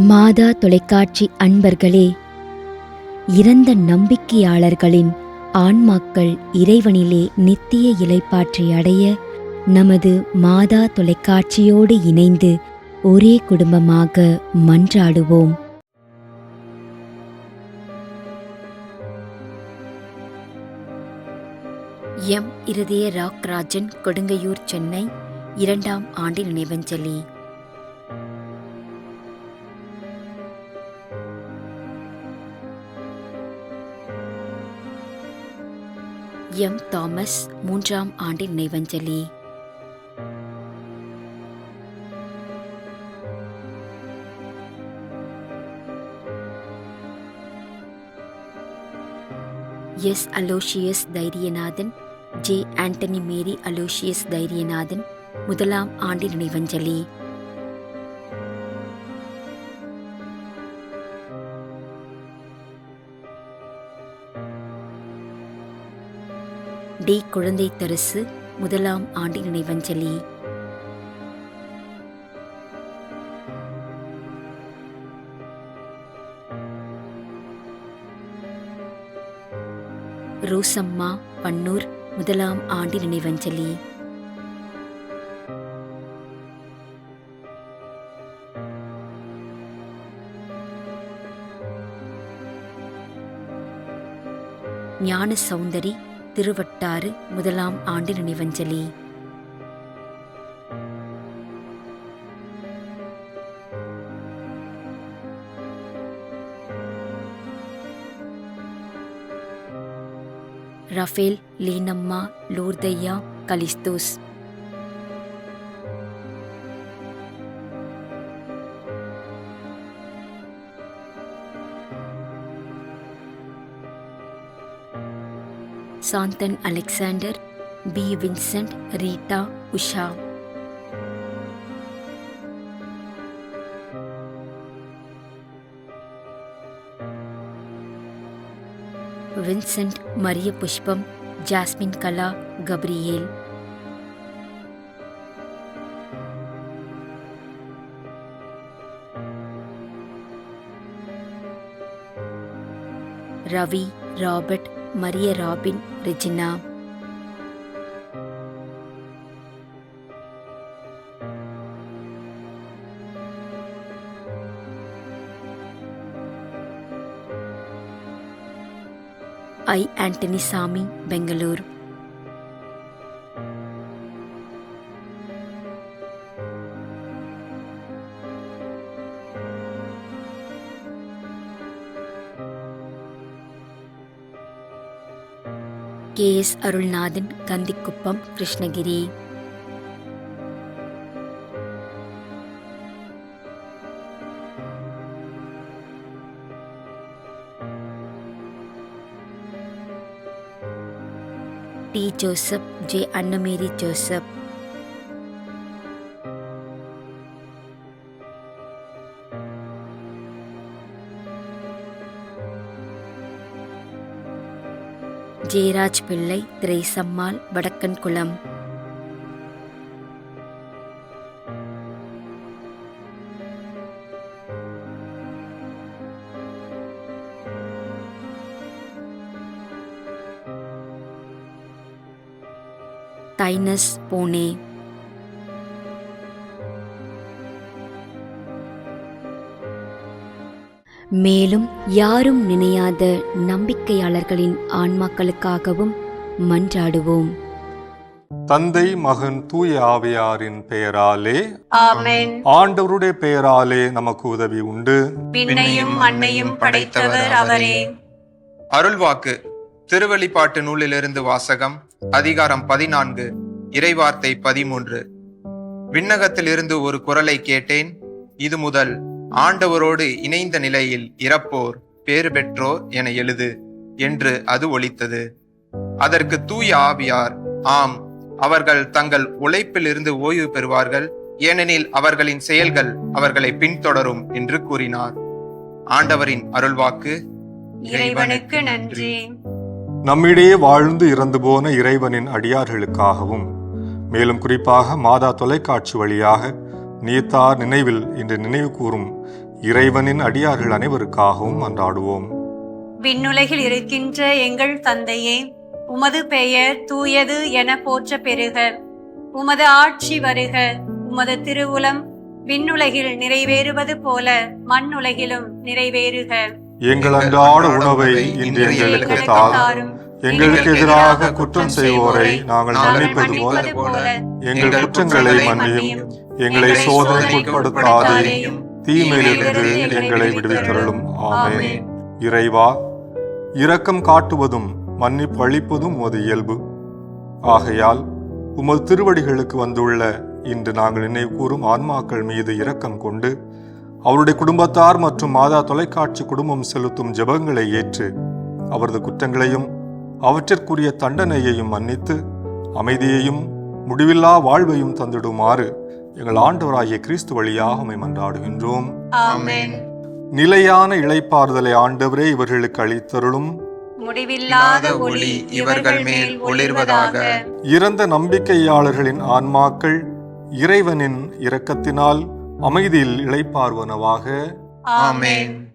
மாதா தொலைக்காட்சி அன்பர்களே, இறந்த நம்பிக்கையாளர்களின் ஆன்மாக்கள் இறைவனிலே நித்திய இளைப்பாற்றி அடைய நமது மாதா தொலைக்காட்சியோடு இணைந்து ஒரே குடும்பமாக மன்றாடுவோம். எம் இருதய ராக்ராஜன், கொடுங்கையூர், சென்னை, 2ஆம் ஆண்டு நினைவஞ்சலி. எம் தாமஸ், 3ஆம் ஆண்டு நினைவஞ்சலி. S Aloysius Thairiyanathan, J Antony Mary Aloysius Thairiyanathan, 1ஆம் ஆண்டு நினைவஞ்சலி. டி குழந்தை தரிசு, 1ஆம் ஆண்டு நினைவஞ்சலி. ரோசம்மா, பன்னூர், 1ஆம் ஆண்டு நினைவஞ்சலி. ஞான சௌந்தரி, திருவட்டாறு, 1ஆம் ஆண்டு நினைவஞ்சலி. Raphael, Leenamma, Lourdhaiya, Callistus. Shanthan Alexander, P Vincent, Rita, Usha. Vincent, Maria Pushpam, Jasmine Kala, Gabriel. Ravi, Robert, Maria Robin, Regina. I Antony Sami, Bangalore. K S Arulnathan, Kandikuppam, Krishnagiri. T Joseph, J Annamary Joseph. Jeyaraj Pillai, Thiraisammal, Vadakkankulam. தைனஸ், Pune. மேலும் யாரும் நினையாத நம்பிக்கையாளர்களின் ஆன்மாக்களுக்காகவும் மன்றாடுவோம். தந்தை, மகன், தூய ஆவியாரின் பெயராலே ஆமென். ஆண்டவருடைய பெயராலே நமக்கு உதவி உண்டு. விண்ணையும் மண்ணையும் படைத்தவர் அவரே. அருள்வாக்கு. திருவெளிப்பாட்டு நூலிலிருந்து வாசகம். அதிகாரம் 14, இறைவார்த்தை 13. விண்ணகத்திலிருந்து ஒரு குரலை கேட்டேன். இது முதல் ஆண்டவரோடு இணைந்த நிலையில் இறப்போர் பேறு பெற்றோர் என எழுது என்று அது ஒலித்தது. அதற்கு தூய ஆவியார், ஆம், அவர்கள் தங்கள் உழைப்பில் இருந்து ஓய்வு பெறுவார்கள், ஏனெனில் அவர்களின் செயல்கள் அவர்களை பின்தொடரும் என்று கூறினார். ஆண்டவரின் அருள்வாக்கு. இறைவனுக்கு நன்றி. நம்மிடையே வாழ்ந்து இறந்து போன இறைவனின் அடியார்களுக்காகவும் மேலும் குறிப்பாக மாதா தொலைக்காட்சி வழியாக நீத்தார் நினைவில் இன்று நினைவு கூறும் இறைவனின் அடியார்கள் அனைவருக்காகவும் மன்றாடுவோம். விண்ணுலகில் இருக்கின்ற எங்கள் தந்தையே, உமது பெயர் தூயது என போற்ற பெறுக. உமது ஆட்சி வருக. உமது திருவுளம் விண்ணுலகில் நிறைவேறுவது போல மண்ணுலகிலும் நிறைவேறுக. எங்கள் அன்றாட உணவை இன்று எங்களுக்கு தாரும். எங்களுக்கு எதிராக குற்றம் செய்வோரை நாங்கள் மன்னிப்பது போல எங்கள் குற்றங்களை மன்னியும். எங்களை சோதனைக்குட்படுத்தாதேயும், தீமையிலிருந்து எங்களை விடுவித்தருளும். ஆமென். இறைவா, இரக்கம் காட்டுவதும் மன்னிப்பு அளிப்பதும் உமது இயல்பு. ஆகையால் உமது திருவடிகளுக்கு வந்துள்ள இன்று நாங்கள் நினைவு கூறும் ஆன்மாக்கள் மீது இரக்கம் கொண்டு அவருடைய குடும்பத்தார் மற்றும் மாதா தொலைக்காட்சி குடும்பம் செலுத்தும் ஜெபங்களை ஏற்று அவரது குற்றங்களையும் அவற்றிற்குரிய தண்டனையையும் மன்னித்து அமைதியையும் முடிவில்லா வாழ்வையும் தந்திடுமாறு எங்கள் ஆண்டவராகிய கிறிஸ்து வழியாக உம்மை மன்றாடுகின்றோம். ஆமென். நிலையான இளைப்பாறுதலை ஆண்டவரே இவர்களுக்கு அளித்தருளும். முடிவில்லாத ஒளி இவர்கள் மேல் ஒளிர்வதாக. இறந்த நம்பிக்கையாளர்களின் ஆன்மாக்கள் இறைவனின் இரக்கத்தினால் அமைதியில் இளைப்பாறுவனவாக. ஆமென்.